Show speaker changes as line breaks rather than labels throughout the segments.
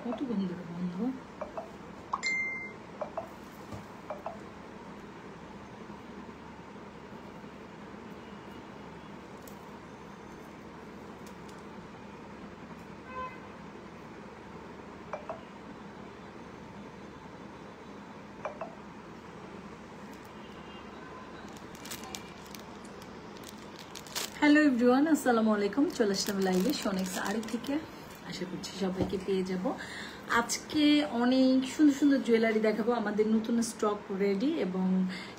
কত গন্ধ গন্ধ। হ্যালো এভরিওয়ান, আসসালামু আলাইকুম। চলে আসলাম লাইভে সোনেক্স আড়ি থেকে। আশা করছি সবাইকে পেয়ে যাব। আজকে অনেক সুন্দর সুন্দর জুয়েলারি দেখাবো। আমাদের নতুন স্টক রেডি এবং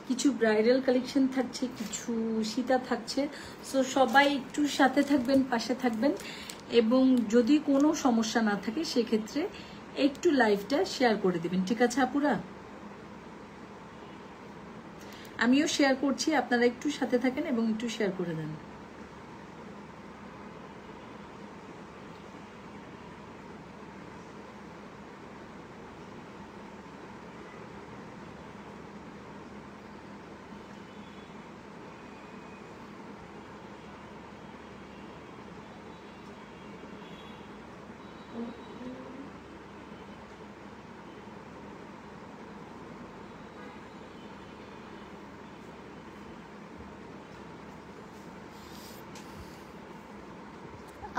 কিছু ব্রাইডাল কালেকশন থাকছে, কিছু সীতা থাকছে। সো সবাই একটু সাথে থাকবেন, পাশে থাকবেন এবং যদি কোনো সমস্যা না থাকে সেক্ষেত্রে একটু লাইভটা শেয়ার করে দিবেন, ঠিক আছে আপুরা? আমিও শেয়ার করছি, আপনারা একটু সাথে থাকেন এবং একটু শেয়ার করে দেন।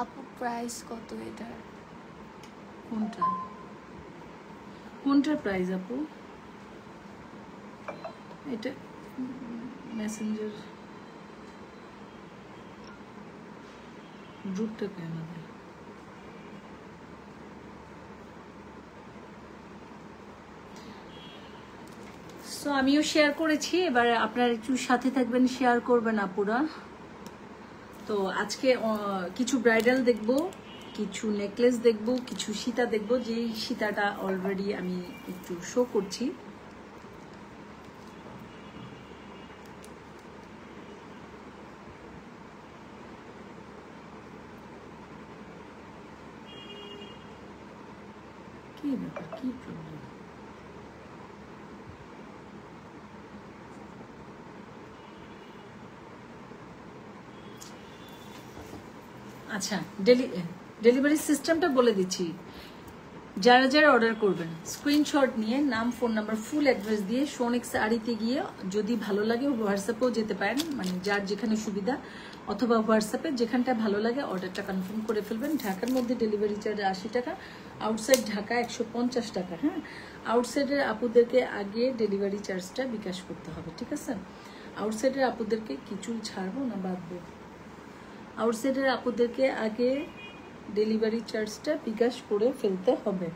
আপু প্রাইস কত এটার?
কোনটার প্রাইস আপু? এটা মেসেঞ্জার গ্রুপটা কেন আমাদের? সো আমিও শেয়ার করেছি, এবার আপনারা একটু সাথে থাকবেন, শেয়ার করবেন আপুরা। তো আজকে কিছু ব্রাইডাল দেখব, কিছু নেকলেস দেখব, কিছু সীতা দেখব। যেই সীতাটা অলরেডি আমি একটু শো করছি। কি ব্যাপার, কি প্রবলেম? আচ্ছা, ডেলিভারি সিস্টেমটা বলে দিচ্ছি। যারা যারা অর্ডার করবেন স্ক্রিনশট নিয়ে নাম, ফোন নাম্বার, ফুল অ্যাড্রেস দিয়ে সোনেক্স আড়িতে গিয়ে যদি ভালো লাগে হোয়াটসঅ্যাপেও যেতে পারেন, মানে যার যেখানে সুবিধা, অথবা হোয়াটসঅ্যাপে যেখানটা ভালো লাগে অর্ডারটা কনফার্ম করে ফেলবেন। ঢাকার মধ্যে ডেলিভারি চার্জ 80 টাকা, আউটসাইড ঢাকা 150 টাকা। হ্যাঁ, আউটসাইডের আপুদেরকে আগে ডেলিভারি চার্জটা বিকাশ করতে হবে, ঠিক আছে? আউটসাইডের আপুদেরকে কিছু ছাড়বো না বাঁধবো? আউটসাইডের আপুদেরকে আগে ডেলিভারি চার্জটা বিকাশ করে ফেলতে হবে,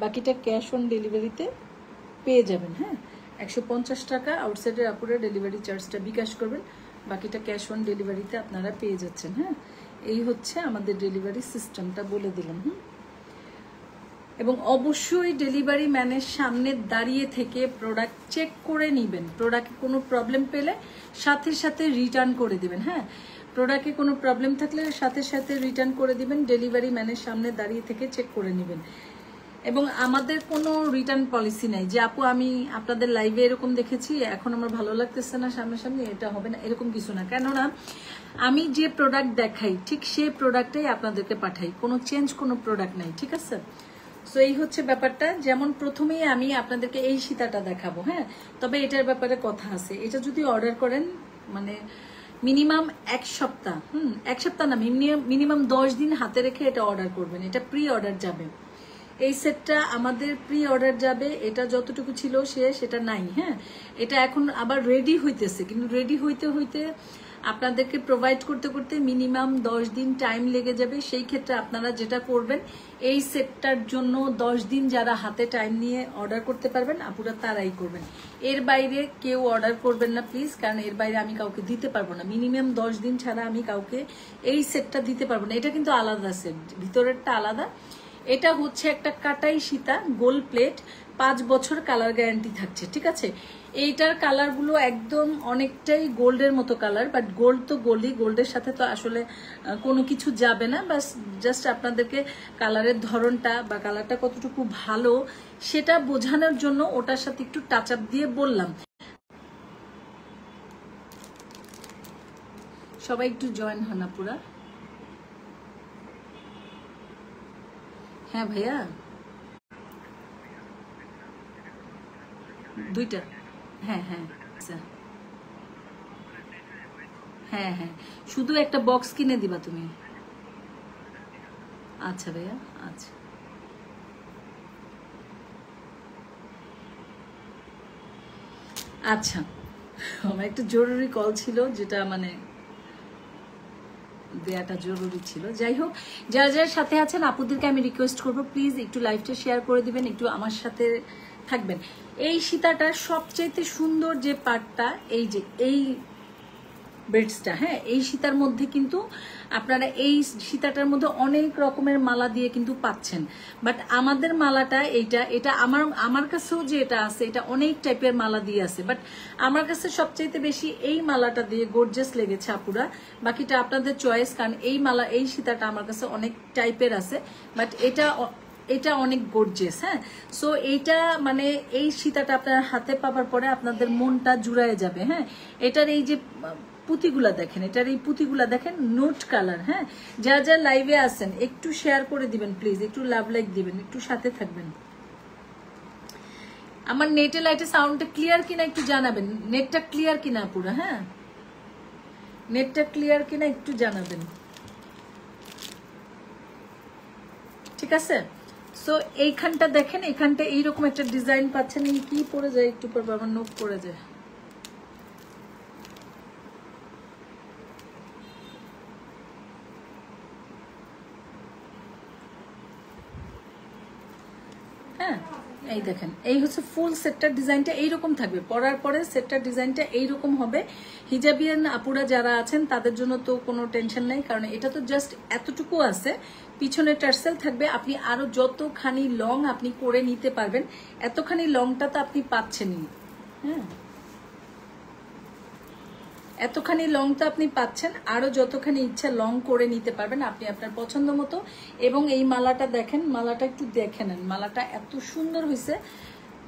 বাকিটা ক্যাশ অন ডেলিভারিতে পেয়ে যাবেন। হ্যাঁ, 150 টাকা আউটসাইডের আপুরা ডেলিভারি চার্জটা বিকাশ করবেন, বাকিটা ক্যাশ অন ডেলিভারিতে আপনারা পেয়ে যাচ্ছেন। হ্যাঁ, এই হচ্ছে আমাদের ডেলিভারি সিস্টেমটা, বলে দিলাম। এবং অবশ্যই ডেলিভারি ম্যানের সামনে দাঁড়িয়ে থেকে প্রোডাক্ট চেক করে নেবেন। প্রোডাক্টে কোনো প্রবলেম পেলে সাথে সাথে রিটার্ন করে দিবেন। হ্যাঁ, প্রোডাক্টে কোনো প্রবলেম থাকলে সাথে সাথে রিটার্ন করে দিবেন। ডেলিভারি ম্যানের সামনে দাঁড়িয়ে থেকে চেক করে নেবেন। এবং আমাদের কোনো রিটার্ন পলিসি নাই যে আপু আমি আপনাদের লাইভে এরকম দেখেছি এখন আমার ভালো লাগতেছে না সামনাসামনি, এটা হবে না, এরকম কিছু না। কেননা আমি যে প্রোডাক্ট দেখাই ঠিক সেই প্রোডাক্টটাই আপনাদেরকে পাঠাই, কোনো চেঞ্জ কোনো প্রোডাক্ট নাই, ঠিক আছে? সো এই হচ্ছে ব্যাপারটা। যেমন প্রথমেই আমি আপনাদেরকে এই সীতাটা দেখাবো, হ্যাঁ, তবে এটার ব্যাপারে কথা আছে। এটা যদি অর্ডার করেন মানে মিনিমাম 1 সপ্তাহ, 1 সপ্তাহ না, মিনিমাম 10 দিন হাতে রেখে এটা অর্ডার করবেন। এটা প্রি অর্ডার যাবে, এই সেটটা আমাদের প্রি অর্ডার যাবে। এটা যতটুকু ছিল সেটা নাই, হ্যাঁ, এটা এখন আবার রেডি হইতেছে, কিন্তু রেডি হইতে হইতে আপনাদেরকে প্রোভাইড করতে করতে মিনিমাম 10 দিন টাইম লেগে যাবে। সেই ক্ষেত্রে আপনারা যেটা করবেন, এই সেটটার জন্য 10 দিন যারা হাতে টাইম নিয়ে অর্ডার করতে পারবেন আপুরা তারাই করবেন। এর বাইরে কেউ অর্ডার করবেন না প্লিজ, কারণ এর বাইরে আমি কাউকে দিতে পারবো না। মিনিমাম 10 দিন ছাড়া আমি কাউকে এই সেটটা দিতে পারবো না। এটা কিন্তু আলাদা সেট, ভিতরেরটা আলাদা। এটা হচ্ছে একটা কাটাই সীতা গোল্ড প্লেট, 5 বছর কালার গ্যারান্টি থাকছে, ঠিক আছে? এইটার কালারগুলো একদম অনেকটাই গোল্ডের মতো কালার, বাট গোল্ড তো গোল্ডই, গোল্ডের সাথে তো আসলে কোনো কিছু যাবে না। বাস জাস্ট আপনাদেরকে কালারের ধরনটা বা কালারটা কতটুকু ভালো সেটা বোঝানোর জন্য ওটার সাথে একটু টাচ আপ দিয়ে বললাম। সবাই একটু জয়েন হন আপুরা। হ্যাঁ ভাইয়া, 2টা, হ্যাঁ হ্যাঁ আচ্ছা, হ্যাঁ হ্যাঁ, শুধু একটা বক্স কিনে দিবা তুমি। আচ্ছা ভাইয়া, আচ্ছা আচ্ছা, আমার একটা জরুরি কল ছিল যেটা মানে দেয়াটা জরুরি ছিল। যাই হোক, যারা যারা সাথে আছেন আপুদেরকে আমি রিকোয়েস্ট করবো প্লিজ একটু লাইভটা শেয়ার করে দিবেন, একটু আমার সাথে থাকবেন। এই সীতাটার সবচেয়ে সুন্দর যে পার্টটা এই যে এই বেডসটা, হ্যাঁ, এই সীতার মধ্যে কিন্তু আপনারা এই সীতাটার মধ্যে অনেক রকমের মালা দিয়ে কিন্তু পাচ্ছেন। বাট আমাদের মালাটা এটা আমার কাছেও যে এটা আছে এটা অনেক টাইপের মালা দিয়ে আছে, বাট আমার কাছে সবচাইতে বেশি এই মালাটা দিয়ে গর্জিয়াস লেগেছে আপুরা। বাকিটা আপনাদের চয়েস, কারণ এই সীতাটা আমার কাছে অনেক টাইপের আছে, বাট এটা অনেক গর্জিয়াস, হ্যাঁ। সো এইটা মানে এই সীতাটা আপনার হাতে পাবার পরে আপনাদের মনটা জুড়ায় যাবে, হ্যাঁ। এটার এই যে পুঁতিগুলা দেখেন, এটার এই পুঁতিগুলা দেখেন, নোট কালার, হ্যাঁ। যারা যারা লাইভে আছেন একটু শেয়ার করে দিবেন প্লিজ, একটু লাভ লাইক দিবেন, একটু সাথে থাকবেন। আমার নেটে লাইটে সাউন্ডটা ক্লিয়ার কিনা একটু জানাবেন, নেটটা ক্লিয়ার কিনা পুরো, হ্যাঁ, নেটটা ক্লিয়ার কিনা একটু জানাবেন, ঠিক আছে? সো এইখানটা দেখেন, এখানটা এইরকম একটা ডিজাইন পাচ্ছেন। এই কি পরে যায় একটু পর আমার নোট পরে যায়, হ্যাঁ, এই দেখেন, এই হচ্ছে ফুল সেটটার ডিজাইনটা এইরকম থাকবে। পরার পরে সেটটার ডিজাইনটা এইরকম হবে। হিজাবিয়ান আপুরা যারা আছেন তাদের জন্য তো কোনো টেনশন নাই, কারণ এটা তো জাস্ট এতটুকু আছে, পিছনে টার্সেল থাকবে। আপনি আরো যতখানি লং আপনি করে নিতে পারবেন, এতখানি লংটা তো আপনি পাচ্ছেনই, হ্যাঁ, এতখানি লংটা আপনি পাচ্ছেন, আরো যতখানি ইচ্ছা লং করে নিতে পারবেন আপনি আপনার পছন্দ মতো। এবং এই মালাটা দেখেন, মালাটা একটু দেখে নেন, মালাটা এত সুন্দর হয়েছে।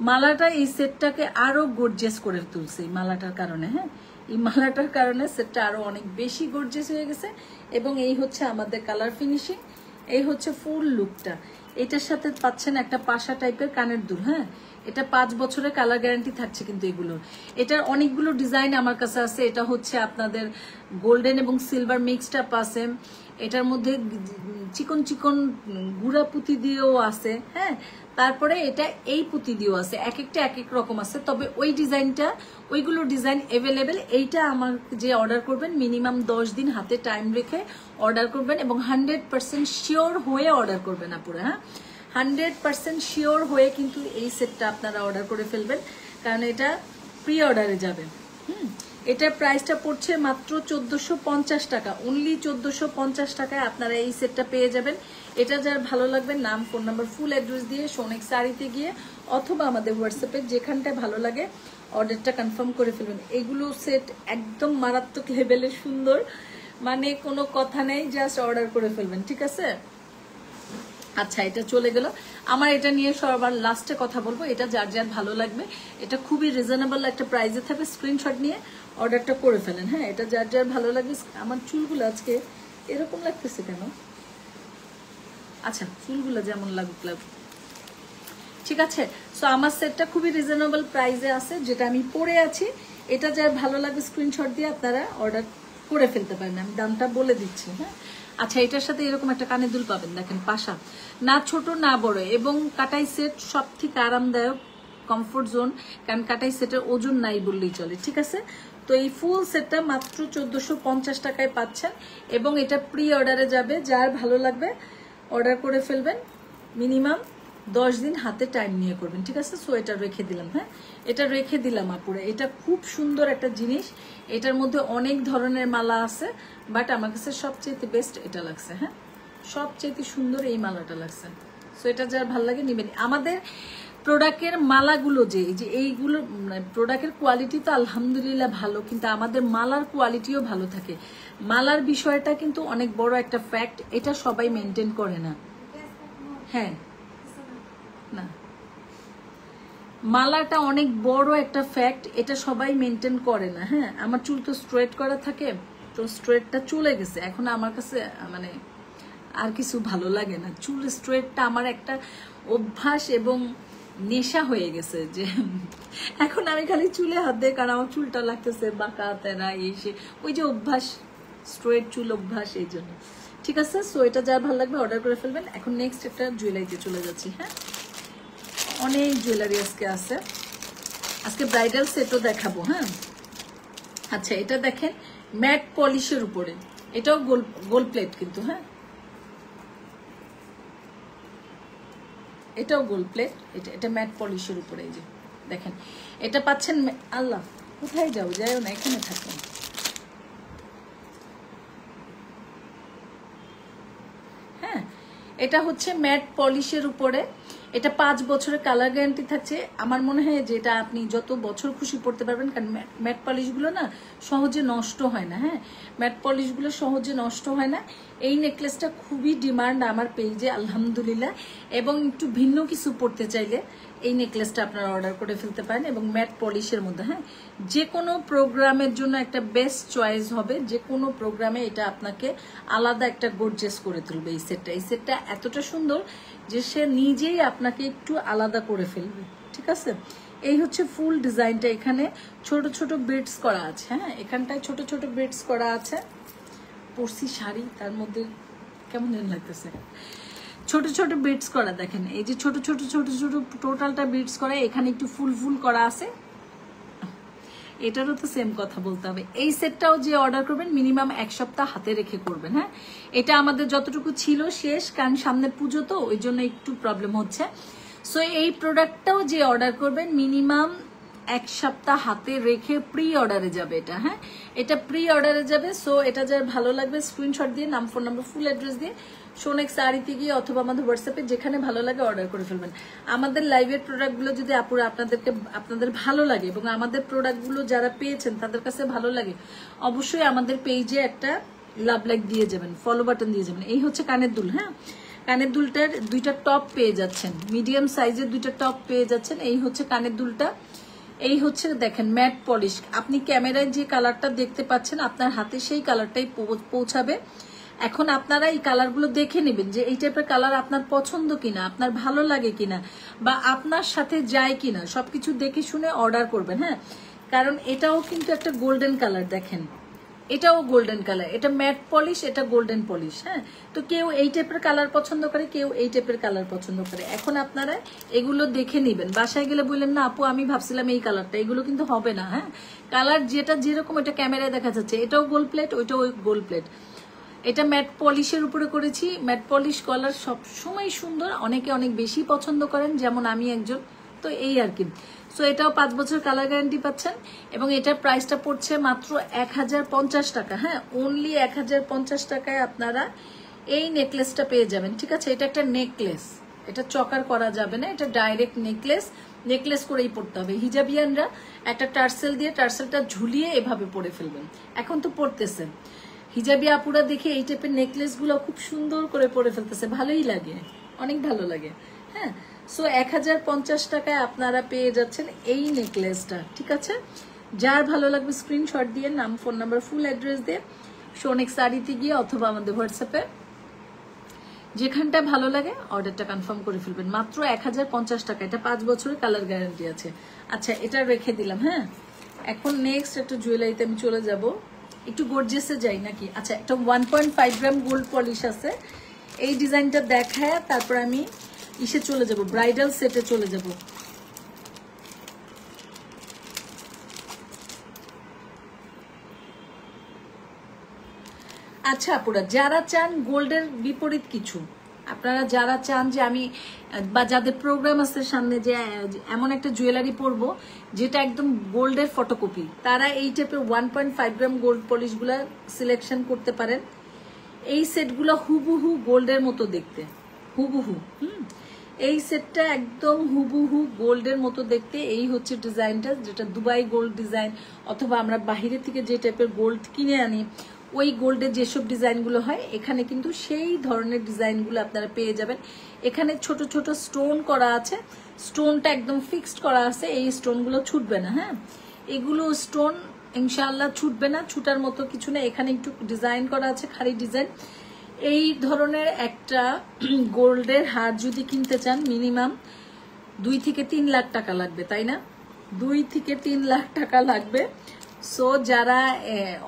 মালাটা এই সেটটাকে আরো গর্জিয়াস করে তুলছে এই মালাটার কারণে, হ্যাঁ, এই মালাটার কারণে সেটটা আরো অনেক বেশি গর্জিয়াস হয়ে গেছে। এবং এই হচ্ছে আমাদের কালার ফিনিশিং, এই হচ্ছে ফুল লুকটা। এটার সাথে পাচ্ছেন একটা পাশা টাইপের কানের দুল, হ্যাঁ, এটা 5 বছরের কালার গ্যারান্টি থাকছে কিন্তু এগুলোর। এটার অনেকগুলো ডিজাইন আমার কাছে আছে। এটা হচ্ছে আপনাদের গোল্ডেন এবং সিলভার মিক্সড আপ আছে, এটার মধ্যে চিকন চিকন গুড়া পুঁতি দিয়েও আছে, হ্যাঁ, তারপরে এটা এই পুঁতি দিয়েও আছে, এক একটা এক এক রকম আছে। তবে ওই ডিজাইনটা, ওইগুলো ডিজাইন অ্যাভেলেবেল। এইটা আমার যে অর্ডার করবেন মিনিমাম 10 দিন হাতে টাইম রেখে অর্ডার করবেন এবং 100% শিওর হয়ে অর্ডার করবেন আপুরা, হ্যাঁ, 100% শিওর হয়ে কিন্তু এই সেটটা আপনারা অর্ডার করে ফেলবেন, কারণ এটা প্রি অর্ডারে যাবে। এটার প্রাইসটা পড়ছে মাত্র 1450 টাকা, অনলি 1450 টাকায় আপনারা এই সেটটা পেয়ে যাবেন। এটা যার ভালো লাগবে নাম, ফোন নাম্বার, ফুল অ্যাড্রেস দিয়ে সোনেক্স শাড়িতে গিয়ে অথবা আমাদের হোয়াটসঅ্যাপে যেখানটায় ভালো লাগে অর্ডারটা কনফার্ম করে ফেলবেন। এগুলো সেট একদম মারাত্মক লেভেলের সুন্দর, মানে কোনো কথা নেই, জাস্ট অর্ডার করে ফেলবেন, ঠিক আছে? আচ্ছা, এটা চলে গেল। আমার এটা নিয়ে সবার লাস্টে কথা বলবো, এটা যার যার ভালো লাগবে, এটা খুবই রিজনেবল একটা প্রাইসে থাকবে, স্ক্রিনশট নিয়ে অর্ডারটা করে ফেলেন। হ্যাঁ, এটা যার যার ভালো লাগবে। আমার চুলগুলো আজকে এরকম লাগতেছে কেন? আচ্ছা, চুলগুলো যেমন লাগুক লাগুক, ঠিক আছে। সো আমার সেটটা খুবই রিজনেবল প্রাইসে আছে, যেটা আমি পরে আছি। এটা যার ভালো লাগবে স্ক্রিনশট দিয়ে আপনারা অর্ডার করে ফেলতে পারেন, আমি দামটা বলে দিচ্ছি। হ্যাঁ, আচ্ছা, এটার সাথে এরকম একটা কানের দুল পাবেন, দেখেন পাশা, না ছোট না বড়, এবং কাটাই সেট সব থেকে আরামদায়ক, কমফোর্ট জোন, কারণ কাটাই সেটের ওজন নাই বললেই চলে, ঠিক আছে। তো এই ফুল সেটটা মাত্র 1450 টাকায় পাচ্ছেন, এবং এটা প্রি অর্ডারে যাবে। যার ভালো লাগবে অর্ডার করে ফেলবেন, মিনিমাম 10 দিন হাতে টাইম নিয়ে করবেন, ঠিক আছে। সো এটা রেখে দিলাম। হ্যাঁ, এটা রেখে দিলাম আপুরে। এটা খুব সুন্দর একটা জিনিস, এটার মধ্যে অনেক ধরনের মালা আছে, বাট আমার কাছে সবচেয়ে বেস্ট এটা লাগছে। হ্যাঁ, সবচেয়ে সুন্দর এই মালাটা লাগছে। সো এটা যার ভালো লাগে নিবেন। আমাদের প্রোডাক্টের মালাগুলো যে এইগুলো প্রোডাক্টের কোয়ালিটি তো আলহামদুলিল্লাহ ভালো, কিন্তু আমাদের মালার কোয়ালিটিও ভালো থাকে। মালার বিষয়টা কিন্তু অনেক বড় একটা ফ্যাক্ট, এটা সবাই মেনটেন করে না। হ্যাঁ, না, মালাটা অনেক বড় একটা ফ্যাক্ট, এটা সবাই মেনটেন করে না। হ্যাঁ, আমার চুল তো স্ট্রেট করা থাকে, তো স্ট্রেটটা চলে গেছে, এখন আমার কাছে মানে আর কিছু ভালো লাগে না। চুল স্ট্রেটটা আমার একটা অভ্যাস এবং নেশা হয়ে গেছে, যে এখন আমি খালি চুলে হাত দিই, কারণ আমার চুলটা লাগতেছে বাঁকা তেরা এসে, ওই যে অভ্যাস, স্ট্রেট চুল অভ্যাস, এই জন্য। ঠিক আছে, সো এটা যার ভালো লাগবে অর্ডার করে ফেলবেন। এখন নেক্সট একটা জুয়েলারিতে চলে যাচ্ছি। হ্যাঁ, অনেক জুয়েলারি আজকে আছে, আজকে ব্রাইডাল সেটও দেখাবো। হ্যাঁ, আচ্ছা, এটা দেখেন ম্যাট পলিশের উপরে, এটাও গোল্ড প্লেট কিন্তু। হ্যাঁ, এটাও গোল্ড প্লেট, এটা ম্যাট পলিশের উপরে। এই যে দেখেন, এটা পাচ্ছেন। আল্লাহ, কোথায় যাও? যাইও না, এখানে থাকেন। হ্যাঁ, এটা হচ্ছে ম্যাট পলিশের উপরে, এটা 5 বছরের কালার গ্যারান্টি থাকছে। আমার মনে হয় যে এটা আপনি যত বছর খুশি পড়তে পারবেন, কারণ ম্যাট পলিশগুলো না সহজে নষ্ট হয় না। হ্যাঁ, ম্যাট পলিশগুলো সহজে নষ্ট হয় না। এই নেকলেসটা খুবই ডিমান্ড আমার পেজে আলহামদুলিল্লাহ, এবং একটু ভিন্ন কিছু পড়তে চাইলে এই নেকলেসটা আপনারা অর্ডার করে ফেলতে পারেন, এবং ম্যাট পলিশের মধ্যে। হ্যাঁ, যে কোনো প্রোগ্রামের জন্য একটা বেস্ট চয়েস হবে, যে কোনো প্রোগ্রামে এটা আপনাকে আলাদা একটা গর্জিয়াস করে তুলবে। এই সেটটা এতটা সুন্দর যে সে নিজেই আপনাকে একটু আলাদা করে ফেলবে, ঠিক আছে। এই হচ্ছে ফুল ডিজাইনটা, এখানে ছোট ছোট বিটস করা আছে। হ্যাঁ, এখানটায় ছোট ছোট বিটস করা আছে। পরশি শাড়ি, তার মধ্যে কেমন লাগতেছে, ছোট ছোট বিটস করা। দেখেন, এই যে ছোট ছোট ছোট ছোট টোটালটা বিটস করা, এখানে একটু ফুল ফুল করা আছে। এটারও তো সেম কথা বলতে হবে। এই সেটটাও যে অর্ডার করবেন মিনিমাম 1 সপ্তাহ হাতে রেখে করবেন। হ্যাঁ, এটা আমাদের যতটুকু ছিল শেষ, কারণ সামনে পুজো তো, ওই জন্য একটু প্রবলেম হচ্ছে। সো এই প্রোডাক্টটাও যে অর্ডার করবেন মিনিমাম 1 সপ্তাহ হাতে রেখে প্রি অর্ডারে যাবে এটা। হ্যাঁ, এটা প্রি অর্ডারে যাবে। সো এটা যার ভালো লাগবে স্ক্রিনশট দিয়ে, নাম, ফোন নাম্বার, ফুল অ্যাড্রেস দিয়ে শোনেক্স আড়িতে গিয়ে অথবা আমাদের হোয়াটসঅ্যাপে যেখানে ভালো লাগে অর্ডার করে ফেলবেন। আমাদের লাইভের প্রোডাক্টগুলো যদি আপুরা আপনাদের ভালো লাগে, এবং আমাদের প্রোডাক্টগুলো যারা পেয়েছেন তাদের কাছে ভালো লাগে, অবশ্যই আমাদের পেজে একটা লাভ লাইক দিয়ে যাবেন, ফলো বাটন দিয়ে যাবেন। এই হচ্ছে কানের দুল। হ্যাঁ, কানের দুলটার 2টা টপ পেয়ে যাচ্ছেন, মিডিয়াম সাইজের 2টা টপ পেয়ে যাচ্ছেন। এই হচ্ছে কানের দুলটা। এই হচ্ছে দেখেন ম্যাট পলিশ, আপনি ক্যামেরায় যে কালারটা দেখতে পাচ্ছেন আপনার হাতে সেই কালারটাই পৌঁছাবে। এখন আপনারা এই কালারগুলো দেখে নেবেন যে এই টাইপের কালার আপনার পছন্দ কিনা, আপনার ভালো লাগে কিনা, বা আপনার সাথে যায় কিনা, সবকিছু দেখে শুনে অর্ডার করবেন। হ্যাঁ, কারণ এটাও কিন্তু একটা গোল্ডেন কালার, দেখেন এটাও গোল্ডেন কালার, এটা ম্যাট পলিশ, এটা গোল্ডেন পলিশ। হ্যাঁ, তো কেউ এই টাইপের কালার পছন্দ করে, কেউ এই টাইপের কালার পছন্দ করে। এখন আপনারা এগুলো দেখে নেবেন, বাসায় গেলে বললেন না আপু আমি ভাবছিলাম এই কালারটা, এগুলো কিন্তু হবে না। হ্যাঁ, কালার যেটা যেরকম এটা ক্যামেরায় দেখা যাচ্ছে, এটাও গোল্ড প্লেট, ওইটাও গোল্ড প্লেট। এটা ম্যাট পলিশের উপরে করেছি। ম্যাট পলিশ কলার সবসময় সুন্দর, অনেকে অনেক বেশি পছন্দ করেন, যেমন আমি একজন। তো এই আর কি। সো এটাও 5 বছর কালার গ্যারান্টি পাচ্ছেন, এবং এটার প্রাইসটা পড়ছে মাত্র 1050 টাকা। হ্যাঁ, অনলি 1050 টাকায় আপনারা এই নেকলেসটা পেয়ে যাবেন, ঠিক আছে। এটা একটা নেকলেস, এটা চকার করা যাবে না, এটা ডাইরেক্ট নেকলেস করেই পড়তে হবে। হিজাবিয়ানরা একটা টার্সেল দিয়ে টার্সেলটা ঝুলিয়ে এভাবে পরে ফেলবেন, এখন তো পড়তেছেন। হিজাবি আপুরা দেখে এই টাইপের নেকলেসগুলো খুব সুন্দর করে পরে ফেলতেছে, ভালোই লাগে। অনেক ভালো লাগে। হ্যাঁ, সো 1050 টাকায় আপনারা পেয়ে যাচ্ছেন এই নেকলেসটা। ঠিক আছে, যার ভালো লাগবে স্ক্রিনশট দিয়ে নাম, ফোন নাম্বার, ফুল অ্যাড্রেস দিয়ে সোনেক শাড়িতে গিয়ে অথবা আমাদের হোয়াটসঅ্যাপে যেখানটা ভালো লাগে অর্ডারটা কনফার্ম করে ফেলবেন। মাত্র 1050 টাকা। এটা 5 বছরের কালার গ্যারান্টি আছে। আচ্ছা, এটা রেখে দিলাম। হ্যাঁ, এখন নেক্সট একটা জুয়েলারিতে আমি চলে যাব। একটু গর্জিয়াসে যাই নাকি? আচ্ছা, একটা 1.5 গ্রাম গোল্ড পলিশ আছে। এই ডিজাইনটা দেখায় তারপর আমি ইসে চলে যাব, ব্রাইডাল সেটে চলে যাব। আচ্ছা আপুরা, যারা চান গোল্ডের বিপরীত কিছু, আপনারা যারা চান যে আমি বা যাদের প্রোগ্রাম আছে সামনে যে এমন একটা জুয়েলারি পরবো যেটা একদম গোল্ডের ফটোকপি, তারা এই টাইপের 1.5 গ্রাম গোল্ড পলিশগুলা সিলেকশন করতে পারেন। এই সেটগুলো হুবহু গোল্ডের মতো দেখতে, হুবহু। এই সেটটা একদম হুবহু গোল্ডের মতো দেখতে। এই হচ্ছে ডিজাইনটা, যেটা দুবাই গোল্ড ডিজাইন, অথবা আমরা বাহিরে থেকে যে টাইপের গোল্ড কিনে আনি ওই গোল্ডের যেসব ডিজাইনগুলো হয়, এখানে কিন্তু সেই ধরনের ডিজাইনগুলো আপনারা পেয়ে যাবেন। এখানে ছোট ছোট স্টোন করা আছে, স্টোনটা একদম ফিক্সড করা আছে, এই স্টোনগুলো ছুটবে না। হ্যাঁ, এগুলো স্টোন ইনশাআল্লাহ ছুটবে না, ছুটার মতো কিছু না। এখানে একটু ডিজাইন করা আছে, খালি ডিজাইন। এই ধরনের একটা গোল্ডের হার যদি কিনতে চান মিনিমাম 2 থেকে 3 লাখ টাকা লাগবে, তাই না? 2 থেকে 3 লাখ টাকা লাগবে। সো যারা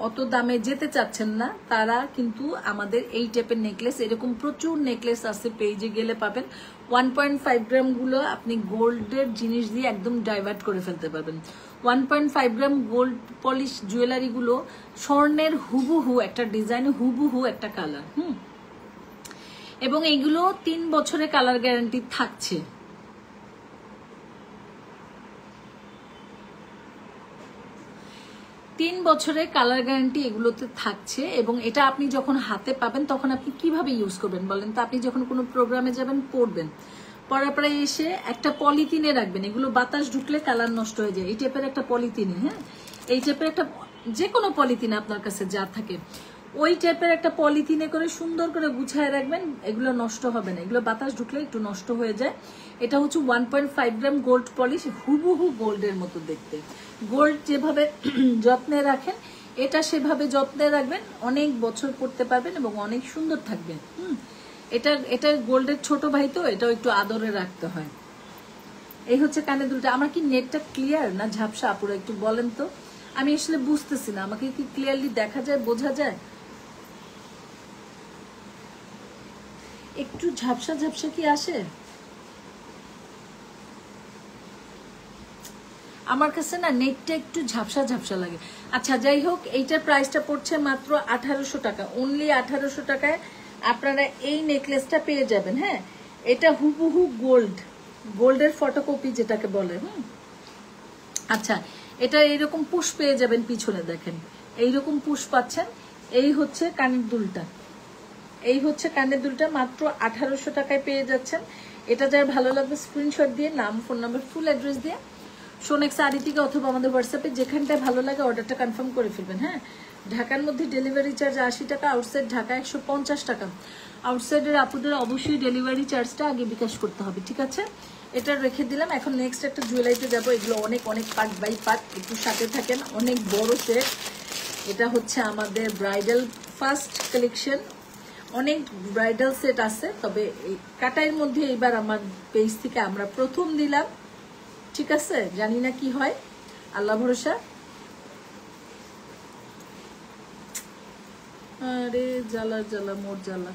অত দামে যেতে চাচ্ছেন না তারা কিন্তু আমাদের এই টাইপের নেকলেস, এরকম প্রচুর নেকলেস আছে, পেজে গেলে পাবেন। 1.5 গ্রাম গুলো আপনি গোল্ডের জিনিস দিয়ে একদম ডাইভার্ট করে ফেলতে পারবেন। 1.5 গ্রাম গোল্ড পলিশ জুয়েলারি গুলো স্বর্ণের হুবহু একটা ডিজাইন, হুবহু একটা কালার। এবং এগুলো 3 বছরের কালার গ্যারান্টি থাকছে। তিন বছরের কালার গ্যারান্টি এগুলোতে থাকছে। এবং এটা আপনি যখন হাতে পাবেন তখন আপনি কিভাবে ইউজ করবেন বলেন তো? আপনি যখন কোনো প্রোগ্রামে যাবেন, পড়বেন, পরার পরে এসে একটা পলিথিনে রাখবেন। এগুলো বাতাস ঢুকলে কালার নষ্ট হয়ে যায়। এই টাইপের একটা পলিথিনে, হ্যাঁ, এই টাইপের একটা, যে কোনো পলিথিনে আপনার কাছে যা থাকে ওই টাইপের একটা পলিথিনে করে সুন্দর করে গুছায় রাখবেন। এগুলো নষ্ট হবে না, এগুলো বাতাস ঢুকলে একটু নষ্ট হয়ে যায়। এটা হচ্ছে 1.5 গ্রাম গোল্ড পলিশ, হুবহু গোল্ডের মতো দেখতে। গোল্ড যেভাবে যত্নে রাখেন এটা সেভাবে যত্নে রাখবেন, অনেক বছর পড়তে পারবেন এবং অনেক সুন্দর থাকবে। এটা গোল্ডের ছোট ভাই, তো এটাও একটু আদরে রাখতে হয়। এই হচ্ছে কানের দুলটা। আমার কি নেটটা ক্লিয়ার না ঝাপসা আপুরা একটু বলেন তো? আমি আসলে বুঝতেছি না, আমাকে কি ক্লিয়ারলি দেখা যায়, বোঝা যায়? একটু ঝাপসা ঝাপসা কি আসে? আমার কাছে না নেটটা একটু ঝাপসা ঝাপসা লাগে। আচ্ছা, যাই হোক, এইটার প্রাইসটা পড়ছে মাত্র 1800 টাকা। অনলি 1800 টাকায় আপনারা এই নেকলেসটা পেয়ে যাবেন। হ্যাঁ, এটা হুবহু গোল্ড, গোল্ডের ফটোকপি যেটাকে বলে। আচ্ছা, এটা এইরকম পুশ পেয়ে যাবেন, পিছনে দেখেন এইরকম পুশ পাচ্ছেন। এই হচ্ছে কানের দুলটা, এই হচ্ছে কানের দুলটা, মাত্র 1800 টাকায় পেয়ে যাচ্ছেন। এটা যার ভালো লাগবে স্ক্রিনশট দিয়ে নাম, ফোন নাম্বার, ফুল অ্যাড্রেস দিয়ে সোনেক শাড়ি থেকে অথবা আমাদের হোয়াটসঅ্যাপে যেখানটায় ভালো লাগে অর্ডারটা কনফার্ম করে ফেলবেন। হ্যাঁ, ঢাকার মধ্যে ডেলিভারি চার্জ 80 টাকা, আউটসাইড ঢাকা 150 টাকা। আউটসাইডের আপুদের অবশ্যই ডেলিভারি চার্জটা আগে বিকাশ করতে হবে। ঠিক আছে, এটা রেখে দিলাম। এখন নেক্সট একটা জুয়েলারিতে যাবো। এগুলো অনেক অনেক পার্ট বাই পার্ট, একটু সাথে থাকেন। অনেক বড় সেট। এটা হচ্ছে আমাদের ব্রাইডাল ফার্স্ট কালেকশন। অনেক ব্রাইডাল সেট আছে, তবে এই কাটাইয়ের মধ্যে এবার আমার পেজ থেকে আমরা প্রথম দিলাম। ঠিক আছে, জানি না কি হয়, আল্লাহ ভরসা। আরে জ্বালা জ্বালা, মোর জ্বালা।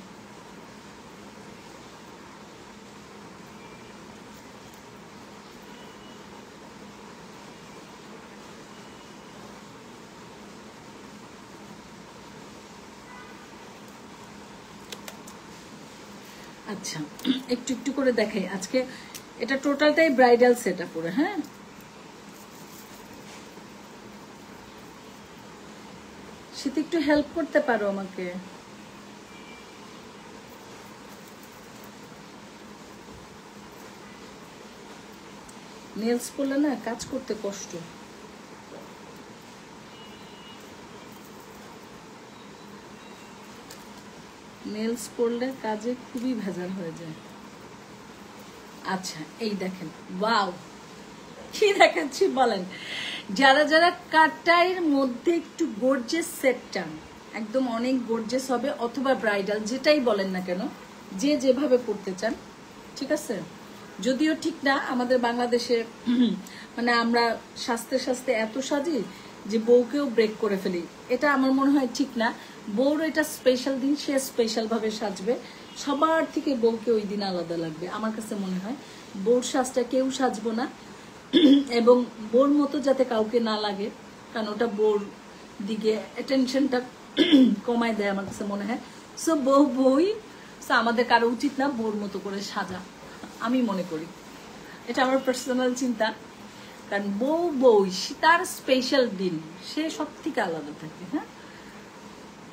আচ্ছা, একটু একটু করে দেখাই আজকে। এটা টোটালটাই ব্রাইডাল সেট পুরো। হ্যাঁ, সেটা একটু হেল্প করতে পারো আমাকে? নেলস করলে না কাজ করতে কষ্ট। নেলস করলে কাজে খুবই ভেজাল হয়ে যায়। আচ্ছা এই দেখেন, ওয়াও কি দেখাচ্ছি বলেন। যারা যারা কাটাইয়ের মধ্যে একটু গর্জেস সেট চান, একদম অনেক গর্জেস হবে, অথবা ব্রাইডাল যেটাই বলেন না কেন, যে যেভাবে পড়তে চান, ঠিক আছে। যদিও ঠিক না, আমাদের বাংলাদেশে মানে আমরা সাজতে সাজতে এত সাজি যে বউকেও ব্রেক করে ফেলি, এটা আমার মনে হয় ঠিক না। বউর এটা স্পেশাল দিন, সে স্পেশাল ভাবে সাজবে, সবার থেকে বউকে ওই দিন আলাদা লাগবে। আমার কাছে মনে হয় বউর সাজটা কেউ সাজবো না, এবং বউর মতো যাতে কাউকে না লাগে, কারণ ওটা বউর দিকে অ্যাটেনশনটা কমায় দেয় আমার কাছে মনে হয়। সো বউ বউই, সো আমাদের কারো উচিত না বউর মতো করে সাজা, আমি মনে করি। এটা আমার পার্সোনাল চিন্তা, কারণ বউ বউই, তার স্পেশাল দিন, সে সব থেকে আলাদা থাকে। হ্যাঁ,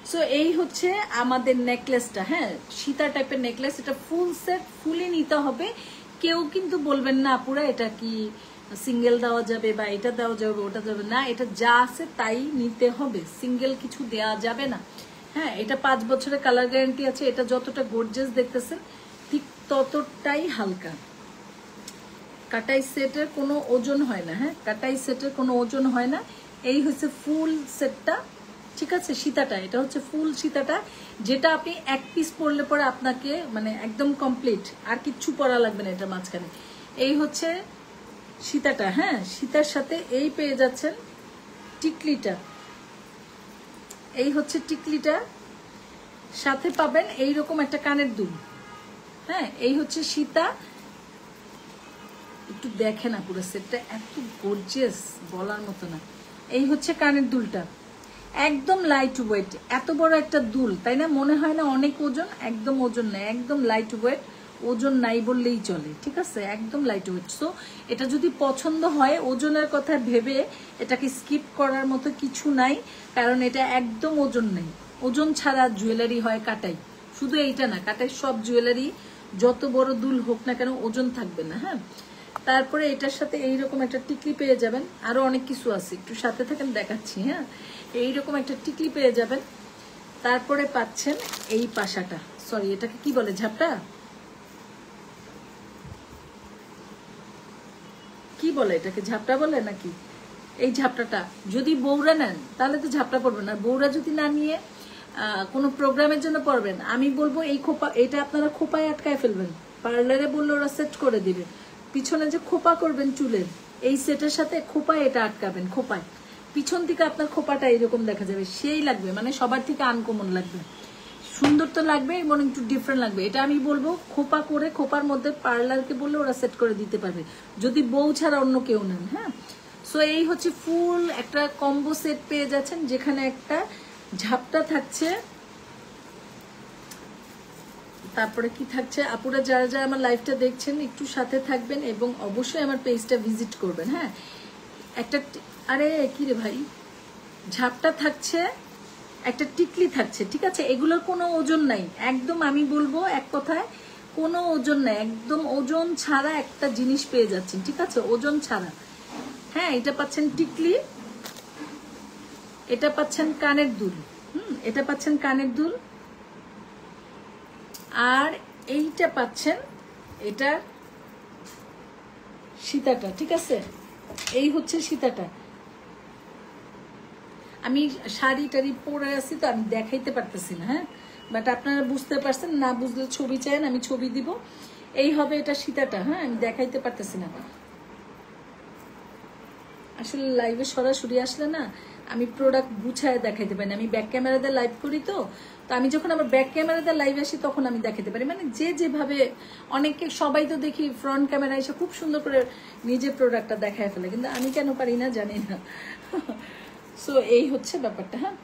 সো এই হচ্ছে আমাদের নেকলেসটা। হ্যাঁ, সীতা টাইপের নেকলেস, এটা ফুল সেট, ফুলে নিতে হবে। কেউ কিন্তু বলবেন না পুরা এটা কি সিঙ্গেল দেওয়া যাবে বা এটা দেওয়া যাবে ওটা যাবে না, এটা যা আছে তাই নিতে হবে, সিঙ্গেল কিছু দেওয়া যাবে না। হ্যাঁ, এটা 5 বছরের কালার গ্যারান্টি আছে। এটা যতটা গর্জিয়াস দেখতেছেন ঠিক ততটাই হালকা। কাটাই সেটের কোনো ওজন হয় না। হ্যাঁ, কাটাই সেটের কোনো ওজন হয় না। এই হচ্ছে ফুল সেটটা, ঠিক আছে। সীতাটা, এটা হচ্ছে ফুল সীতাটা, যেটা আপনি এক পিস পরলে পরে আপনাকে মানে একদম কমপ্লিট, আর কিচ্ছু পরা লাগবে না এটা মাঝখানে। এই হচ্ছে সীতাটা। হ্যাঁ, সীতার সাথে এই পেয়ে যাচ্ছেন টিকলিটা, এই হচ্ছে টিকলিটা, সাথে পাবেন এইরকম একটা কানের দুল। হ্যাঁ, এই হচ্ছে সীতা। একটু দেখে না পুরো সেটটা, এত গর্জিয়াস বলার মতো না। এই হচ্ছে কানের দুলটা, একদম লাইট ওয়েট। এত বড় একটা দুল, তাই না? মনে হয় না অনেক ওজন, একদম ওজন নাই, একদম লাইট ওয়েট, ওজন নাই বললেই চলে, ঠিক আছে, একদম লাইট ওয়েট। সো এটা যদি পছন্দ হয়, ওজনের কথা ভেবে এটাকে স্কিপ করার মতো কিছু নাই, কারণ এটা একদম ওজন নেই। ওজন ছাড়া জুয়েলারি হয় কাটাই, শুধু এইটা না, কাটাই সব জুয়েলারি যত বড় দুল হোক না কেন ওজন থাকবে না। হ্যাঁ, তারপরে এটার সাথে এইরকম একটা টিকলি পেয়ে যাবেন, আরো অনেক কিছু আছে, একটু সাথে থাকেন দেখাচ্ছি। হ্যাঁ, এইরকম একটা টিকলি পেয়ে যাবেন। তারপরে পাচ্ছেন এই পাশাটা, সরি এটাকে কি বলে, ঝাপটা কি বলে, এটাকে ঝাপটা বলে নাকি? এই ঝাপটাটা যদি বউরা নেন তাহলে তো ঝাপটা পড়বে না, বউরা যদি না নিয়ে কোনো প্রোগ্রামের জন্য পড়বেন, আমি বলবো এই খোপা, এটা আপনারা খোপায় আটকায় ফেলবেন, পার্লারে বললে ওরা সেট করে দিবে। পিছনে যে খোপা করবেন চুলের, এই সেটের সাথে খোপায় এটা আটকাবেন, খোপায় পিছন থেকে আপনার খোপাটা এরকম দেখা যাবে, সেই লাগবে, মানে সবার থেকে আনকমন লাগবে, সুন্দর তো লাগবে এবং একটু ডিফারেন্ট লাগবে। এটা আমি বলবো খোপা করে, খোপার মধ্যে পার্লারকে বললে ওরা সেট করে দিতে পারবে, যদি বউ ছাড়া অন্য কেউ নেন। হ্যাঁ, সো এই হচ্ছে ফুল একটা কম্বো সেট পেয়ে যাচ্ছেন, যেখানে একটা ঝাপটা থাকছে। তারপরে কি থাকছে, আপুরা যারা যারা আমার লাইভটা দেখছেন একটু সাথে থাকবেন এবং অবশ্যই আমার পেজটা ভিজিট করবেন। হ্যাঁ, একটা আরে কি রে ভাই, ঝাপটা থাকছে, একটা টিকলি থাকছে, ঠিক আছে। এগুলোর কোনো ওজন নাই, একদম আমি বলবো এক কথায় কোনো ওজন নাই, একদম ওজন ছাড়া একটা জিনিস পেয়ে যাচ্ছেন, ঠিক আছে, ওজন ছাড়া। হ্যাঁ, এটা পাচ্ছেন টিকলি, এটা পাচ্ছেন কানের দুল, এটা পাচ্ছেন কানের দুল, আর এইটা পাচ্ছেন এটা সীতাটা, ঠিক আছে। এই হচ্ছে সীতাটা। আমি শাড়ি টাড়ি পরে আছি তো আমি দেখাইতে পারতেছি না। হ্যাঁ, বাট আপনারা বুঝতে পারছেন, না বুঝলে ছবি চাইন, আমি ছবি দিব। এই হবে এটা সীতাটা। হ্যাঁ, আমি দেখাইতে পারতেছি না, আসলে লাইভে সরাসরি আসলে না আমি প্রোডাক্ট গুছায় দেখাইতে পারি না, আমি ব্যাক ক্যামেরা দিয়ে লাইভ করি তো আমি যখন আবার ব্যাক ক্যামেরা দিয়ে লাইভ আসি তখন আমি দেখাতে পারি, মানে যে যেভাবে, অনেকে সবাই তো দেখি ফ্রন্ট ক্যামেরা এসে খুব সুন্দর করে নিজের প্রোডাক্টটা দেখায় ফেলে, কিন্তু আমি কেন পারি না জানি না। সো এই হচ্ছে ব্যাপারটা। হ্যাঁ,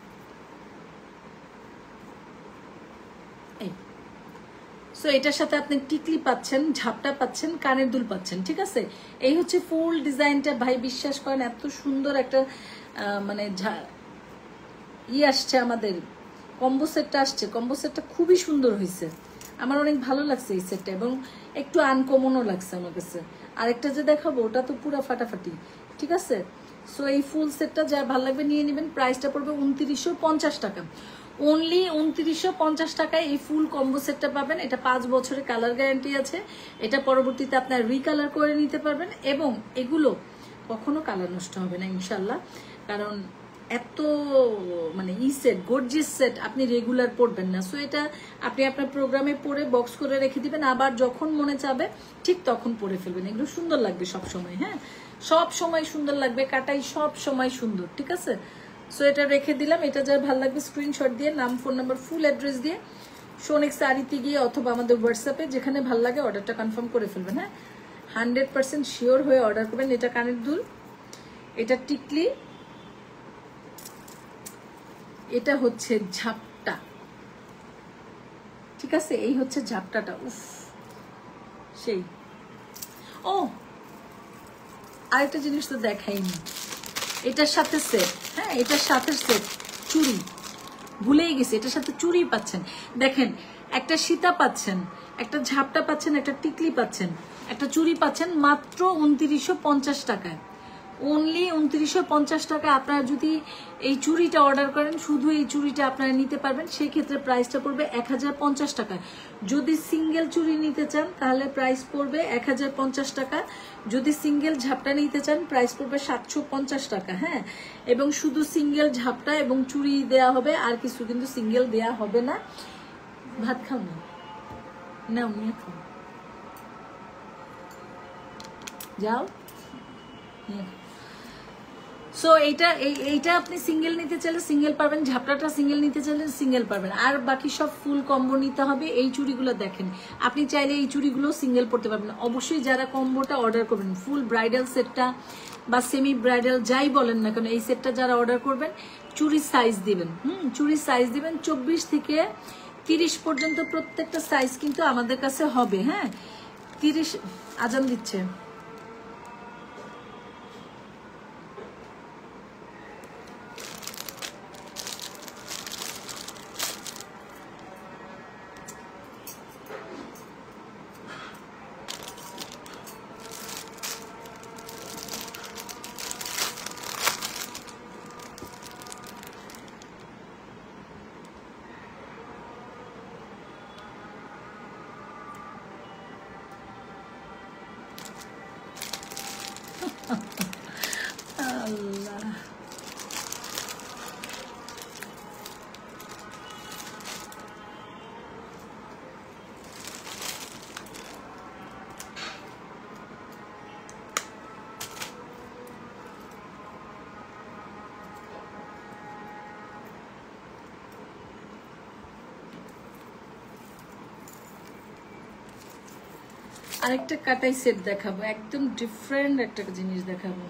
এই সো এটার সাথে আপনি টিকলি পাচ্ছেন, ঝাপটা পাচ্ছেন, কানের দুল পাচ্ছেন, ঠিক আছে। এই হচ্ছে ফুল ডিজাইনটা। ভাই বিশ্বাস করেন এত সুন্দর একটা মানে আসছে, আমাদের কম্বো সেটটা আসছে, কম্বো সেটটা খুবই সুন্দর হয়েছে, আমার অনেক ভালো লাগছে এই সেটটা, এবং একটু আনকমনও লাগছে আমার কাছে। আরেকটা যে দেখাবো ওটা তো পুরো ফাটাফাটি, ঠিক আছে। সো এই ফুল সেটটা যার ভালো লাগবে নিয়ে নেবেন। প্রাইসটা পড়বে 2950 টাকা, অনলি 2950 টাকায় এই ফুল কম্বো সেটটা পাবেন। এটা 5 বছরের কালার গ্যারান্টি আছে। এটা পরবর্তীতে আপনার রিকালার করে নিতে পারবেন এবং এগুলো কখনো কালার নষ্ট হবে না ইনশাল্লাহ, কারণ এত মানে সেট গর্জিয়াস সেট আপনি রেগুলার পরবেন না। সো এটা আপনি আপনার প্রোগ্রামে পরে বক্স করে রেখে দিবেন, আবার যখন মনে চাবে ঠিক তখন পরে ফেলবেন। এগুলো সুন্দর লাগবে সব সময়, হ্যাঁ সব সময় সুন্দর লাগবে, কাটাই সব সময় সুন্দর, ঠিক আছে। সো এটা রেখে দিলাম। এটা যার ভালো লাগবে স্ক্রিনশট দিয়ে নাম, ফোন নাম্বার, ফুল অ্যাড্রেস দিয়ে শোনেক শাড়িতে গিয়ে অথবা আমাদের হোয়াটসঅ্যাপে যেখানে ভালো লাগে অর্ডারটা কনফার্ম করে ফেলবেন। হ্যাঁ 100% শিওর হয়ে অর্ডার করবেন। এটা কানের দুল, এটা টিকলি, এটা হচ্ছে ঝাপটা, ঠিক আছে। এই হচ্ছে ঝাপটাটা, উফ সেই। ও আরেকটা জিনিস তো দেখাইনি, এটার সাথে সেট, হ্যাঁ এটার সাথে সেট চুড়ি, ভুলেই গেছি এটার সাথে চুড়ি পাচ্ছেন। দেখেন একটা সীতা পাচ্ছেন, একটা ঝাপটা পাচ্ছেন, একটা টিকলি পাচ্ছেন, একটা চুড়ি পাচ্ছেন মাত্র 2950 টাকায়। অনলি 2950 টাকা। আপনারা যদি এই চুড়িটা অর্ডার করেন, শুধু এই চুড়িটা আপনারা নিতে পারবেন, সেই ক্ষেত্রে প্রাইসটা পড়বে 1050 টাকা। যদি সিঙ্গেল চুড়ি নিতে চান তাহলে প্রাইস পড়বে 1050 টাকা। যদি সিঙ্গেল ঝাপটা নিতে চান প্রাইস পড়বে 750 টাকা। হ্যাঁ এবং শুধু সিঙ্গেল ঝাপটা এবং চুড়ি দেয়া হবে, আর কিছু কিন্তু সিঙ্গেল দেয়া হবে না। ভাত খাও না, নাও নিয়ে খাও, যাও নিয়ে খাও। সো এইটা আপনি সিঙ্গেল নিতে চাইলে সিঙ্গেল পারবেন, ঝাপটাটা সিঙ্গেল নিতে চাইলে সিঙ্গেল পারবেন, আর বাকি সব ফুল কম্বো নিতে হবে। এই চুড়িগুলো দেখেন, আপনি চাইলে এই চুড়িগুলো সিঙ্গেল পড়তে পারবেন। অবশ্যই যারা কম্বোটা অর্ডার করবেন, ফুল ব্রাইডাল সেটটা বা সেমি ব্রাইডাল যাই বলেন না কেন, এই সেটটা যারা অর্ডার করবেন চুড়ির সাইজ দিবেন। চুড়ির সাইজ দিবেন 24 থেকে 30 পর্যন্ত, প্রত্যেকটা সাইজ কিন্তু আমাদের কাছে হবে। হ্যাঁ 30 আজান দিচ্ছে। আল্লাহ আরেকটা কাটাই সেট দেখাবো, একদম ডিফারেন্ট একটা জিনিস দেখাবো।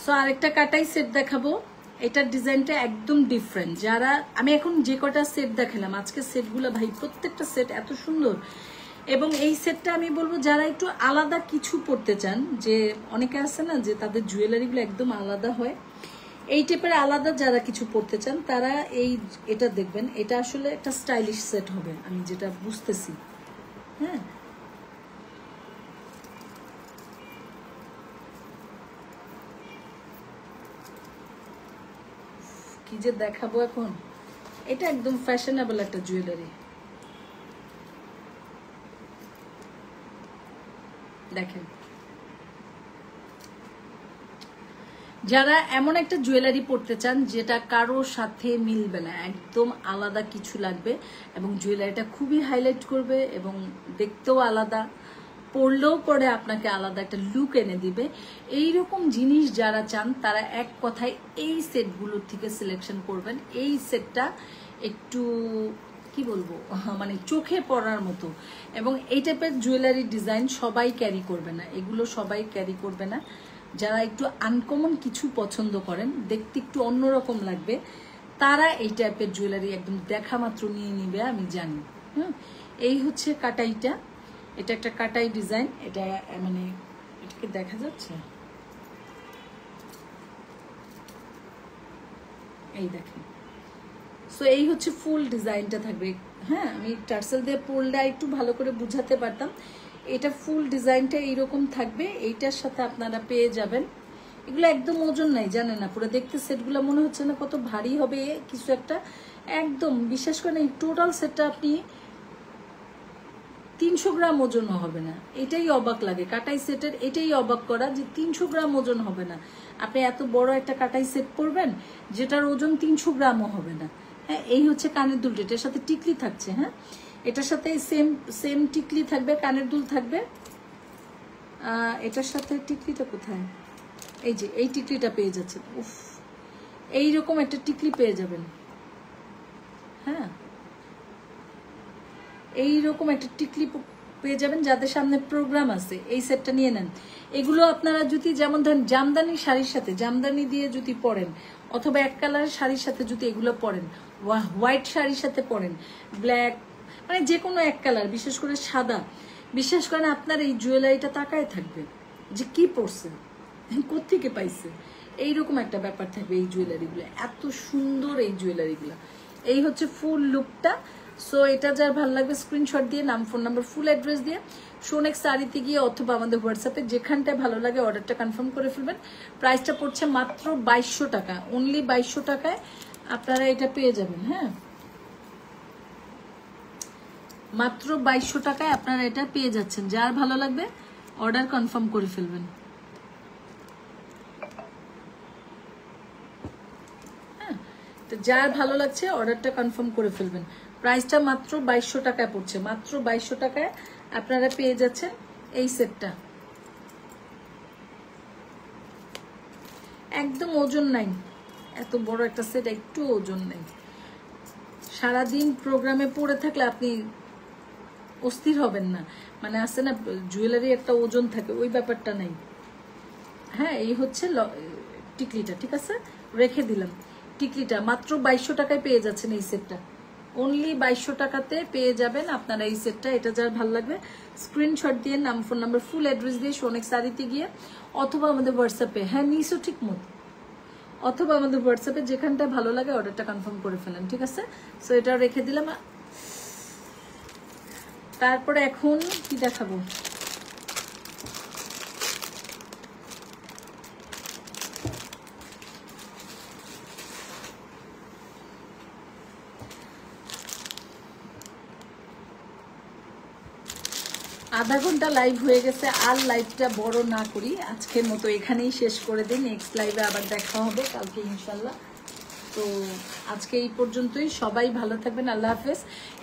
সো আরেকটা কাটাই সেট দেখাবো, এটার ডিজাইনটা একদম ডিফারেন্ট। যারা আমি এখন যে কটা সেট দেখালাম আজকে সেটগুলো ভাই প্রত্যেকটা সেট এত সুন্দর, এবং এই সেটটা আমি বলবো যারা একটু আলাদা কিছু পড়তে চান, যে অনেকে আছে না যে তাদের জুয়েলারিগুলো একদম আলাদা হয়, এই টাইপের আলাদা যারা কিছু পড়তে চান তারা এটা দেখবেন। এটা আসলে একটা স্টাইলিশ সেট হবে আমি যেটা বুঝতেছি। হ্যাঁ কি যে দেখাবো এখন, এটা একদম ফ্যাশনেবল একটা জুয়েলারি। দেখেন যারা এমন একটা জুয়েলারি পরতে চান যেটা কারোর সাথে মিলবে না, একদম আলাদা কিছু লাগবে এবং জুয়েলারিটা খুবই হাইলাইট করবে এবং দেখতেও আলাদা, পরলেও পরে আপনাকে আলাদা একটা লুক এনে দিবে। এইরকম জিনিস যারা চান তারা এক কথায় এই সেটগুলোর থেকে সিলেকশন করবেন। এই সেটটা একটু কি বলবো মানে চোখে পড়ার মতো, এবং এই টাইপের জুয়েলারি ডিজাইন সবাই ক্যারি করবে না, এগুলো সবাই ক্যারি করবে না। যারা একটু আনকমন কিছু পছন্দ করেন, দেখতে একটু অন্যরকম লাগবে, তারা এই টাইপের জুয়েলারি একদম দেখা মাত্র নিয়ে নিবে, আমি জানি। এই হচ্ছে কাটাইটা, এটা একটা কাটাই ডিজাইন। এটা মানে এটাকে দেখা যাচ্ছে, এই দেখেন। সো এই হচ্ছে ফুল ডিজাইনটা থাকবে। হ্যাঁ, আমি টার্সেল দিয়ে পরলে একটু ভালো করে বুঝাতে পারতাম। এটা ফুল ডিজাইনটা এইরকম থাকবে, এইটার সাথে আপনারা পেয়ে যাবেন। এগুলো একদম ওজন নাই, জানেন না, পুরো দেখতে সেটগুলো মনে হচ্ছে না কত ভারী হবে কিছু একটা, একদম বিশেষ করে এই টোটাল সেটটা আপনি 300 গ্রাম ওজনও হবে না। এটাই অবাক লাগে কাটাই সেটের, এটাই অবাক করা যে 300 গ্রাম ওজন হবে না। আপনি এত বড় একটা কাটাই সেট পরবেন যেটার ওজন 300 গ্রামও হবে না। হ্যাঁ, এই হচ্ছে কানের দুলটা, এটার সাথে টিকলি থাকছে। হ্যাঁ, এটার সাথে সেম টিকলি থাকবে, কানের দুল থাকবে। এটার সাথে টিকলিটা কোথায়, এই যে এই টিকলিটা পেয়ে যাচ্ছেন। উফ, এইরকম একটা টিকলি পেয়ে যাবেন। হ্যাঁ, এইরকম একটা টিকলি পেয়ে যাবেন। যাদের সামনে প্রোগ্রাম আছে এই সেটটা নিয়ে নেন। এগুলো আপনারা যদি যেমন ধরেন জামদানি শাড়ির সাথে, জামদানি দিয়ে যদি পরেন, অথবা এক কালারের শাড়ির সাথে যদি এগুলো পরেন, হোয়াইট শাড়ির সাথে পরেন, ব্ল্যাক, মানে যে কোনো এক কালার, বিশেষ করে সাদা, বিশ্বাস করেন আপনার এই জুয়েলারিটা তাকায় থাকবে যে কি পরছে, কোত্থেকে পাইছে, এইরকম একটা ব্যাপার থাকবে এই জুয়েলারিগুলো। এত সুন্দর এই জুয়েলারিগুলো। এই হচ্ছে ফুল লুকটা। সো এটা যার ভালো লাগবে স্ক্রিনশট দিয়ে নাম, ফোন নাম্বার, ফুল অ্যাড্রেস দিয়ে শোনেক শাড়িতে গিয়ে অথবা আমাদের হোয়াটসঅ্যাপে যেখানটায় ভালো লাগে অর্ডারটা কনফার্ম করে ফেলবেন। প্রাইসটা পড়ছে মাত্র 2200 টাকা, অনলি 2200 টাকায় আপনারা এটা পেয়ে যাবেন। হ্যাঁ, মাত্র 2200 টাকায় আপনারা এটা পেয়ে যাচ্ছেন। যার ভালো লাগবে অর্ডার কনফার্ম করে ফেলবেন। হ্যাঁ, তো যার ভালো লাগছে অর্ডারটা কনফার্ম করে ফেলবেন। প্রাইসটা মাত্র 2200 টাকায় পড়ছে, মাত্র 2200 টাকায় আপনারা পেয়ে যাচ্ছেন এই সেটটা। একদম ওজন নাই, এত বড় একটা সেট একটু ওজন নেই। সারাদিন প্রোগ্রামে পড়ে থাকলে আপনি অস্থির হবেন না, মানে আছে না জুয়েলারি একটা ওজন থাকে, ওই ব্যাপারটা নেই। হ্যাঁ, এই হচ্ছে টিকলিটা, ঠিক আছে, রেখে দিলাম। টিকলিটা মাত্র 2200 টাকায় পেয়ে যাচ্ছেন এই সেটটা, অনলি 2200 টাকাতে পেয়ে যাবেন আপনারা এই সেটটা। এটা যার ভালো লাগবে স্ক্রিনশট দিয়ে নাম, ফোন নাম্বার, ফুল অ্যাড্রেস দিয়ে শোনেক শাড়িতে গিয়ে অথবা আমাদের হোয়াটসঅ্যাপে, হ্যাঁ নিশো ঠিক মতো, অথবা আমাদের হোয়াটসঅ্যাপে যেখানটা ভালো লাগে অর্ডারটা কনফার্ম করে ফেলেন, ঠিক আছে। সো এটা রেখে দিলাম। তারপরে এখন কি দেখাবো, আধা ঘন্টা লাইভ হয়ে গেছে, আর লাইভটা বড় না করি, আজকের মতো এখানেই শেষ করে দিই। নেক্সট লাইভে আবার দেখা হবে কালকে ইনশাল্লাহ। তো আজকে এই পর্যন্তই, সবাই ভালো থাকবেন, আল্লাহ হাফেজ।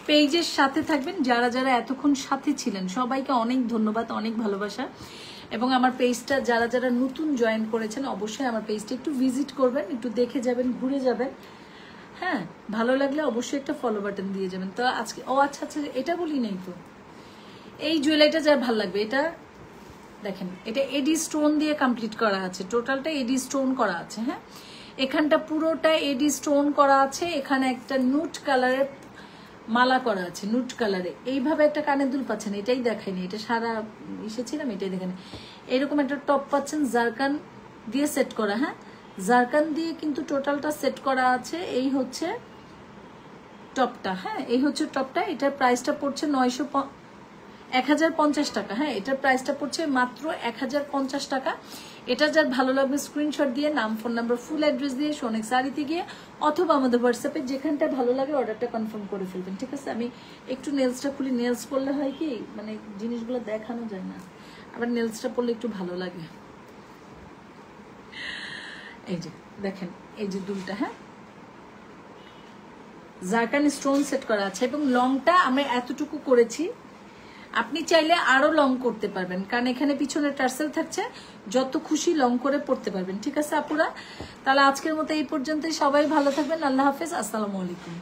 পেজের সাথে থাকবেন, যারা যারা এতক্ষণ সাথে ছিলেন সবাইকে অনেক ধন্যবাদ, অনেক ভালোবাসা। এবং আমার পেজটা যারা যারা নতুন জয়েন করেছেন অবশ্যই আমার পেজটা একটু ভিজিট করবেন, একটু দেখে যাবেন, ঘুরে যাবেন। হ্যাঁ, ভালো লাগলে অবশ্যই একটা ফলো বাটন দিয়ে যাবেন। তো আজকে আচ্ছা, এটা বলি নাই তো, এই জুয়েলারিটা যার ভালো লাগবে, এটা দেখেন, এটা এডি স্টোন দিয়ে কমপ্লিট করা আছে, টোটালটা এডি স্টোন করা আছে। হ্যাঁ, এখানটা পুরোটা এডি স্টোন করা আছে, এখানে একটা নুট কালারের মালা করা আছে, নুট কালারে। এইভাবে একটা কানের দুল পাচ্ছেন, এটাই দেখায়নি, এটা সারা এসেছিলাম, এটাই দেখেন। এরকম একটা টপ পাচ্ছেন জারকান দিয়ে সেট করা। হ্যাঁ, জারকান দিয়ে কিন্তু টোটালটা সেট করা আছে। এই হচ্ছে টপটা। হ্যাঁ, এই হচ্ছে টপটা। এটার প্রাইসটা পড়ছে 1050 টাকা। হ্যাঁ, এটার প্রাইসটা পড়ছে মাত্র 1050 টাকা। এটা যার ভালো লাগবে স্ক্রিনশট দিয়ে নাম, ফোন নাম্বার, ফুল অ্যাড্রেস দিয়ে শোনেক শাড়িতে গিয়ে অথবা আমাদের হোয়াটসঅ্যাপে যেখানটা ভালো লাগে অর্ডারটা কনফার্ম করে ফেলবেন, ঠিক আছে। আমি একটু নেলসটা খুলি, নেলস পরলে হয় কি মানে জিনিসগুলো দেখানো যায় না, আবার নেলসটা পরলে একটু ভালো লাগে। এই যে দেখেন, এই যে দুলটা, হ্যাঁ জারকান স্টোন সেট করা আছে এবং লংটা আমরা এতটুকু করেছি, আপনি চাইলে আরো লং করতে পারবেন, কারণ এখানে পিছনে টার্সেল থাকছে, যত খুশি লং করে পড়তে পারবেন, ঠিক আছে আপুরা। তাহলে আজকের মতো এই পর্যন্তই, সবাই ভালো থাকবেন, আল্লাহ হাফেজ, আসসালামু আলাইকুম।